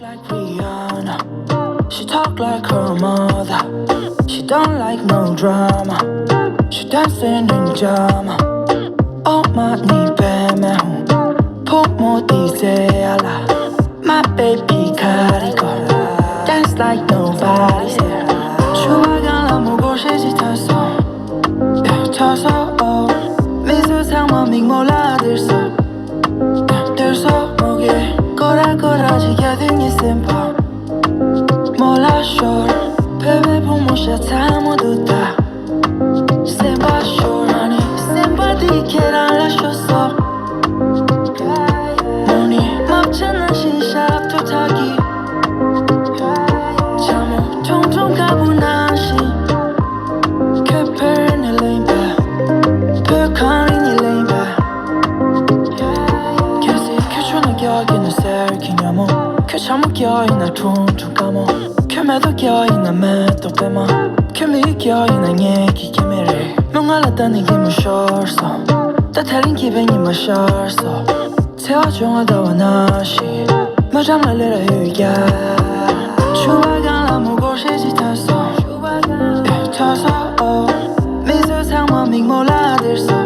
like Rihanna. She talk like her mother. She don't like no drama. She dancing in drama. Oh my knee bema hu. Put more ala. My baby carrico. Dance like nobody's there. 추억을 아무고 쉬지 탔어. 타서 미소 상황이 몰라들서. 들서 목에 꼬라꼬라지게 등이 심파. 몰라 short. 베베 보모샤 다 모두 다. 심파 short. 아니 심파 디케랑 라쇼서. 눈이 맙잖아 시샵도 타기. 잠을 통통 가보나 시. 캐페르네 레인바. 백하니 레인바. 계속 켜주는 격이는 셀키냐모. 켜참을 껴이나 퉁퉁 까모. 켜매도 껴이나 매도 빼마. 켜미 껴이나 얘기 캐미래. 명알았다는 게 무셔서. 따타린 기분이 마셔서. 세워중하다와 나시. 마잠을 내려 휴야. 추억을 아무고 쉬지 탔어. 타서 미소 상황이 몰라들서.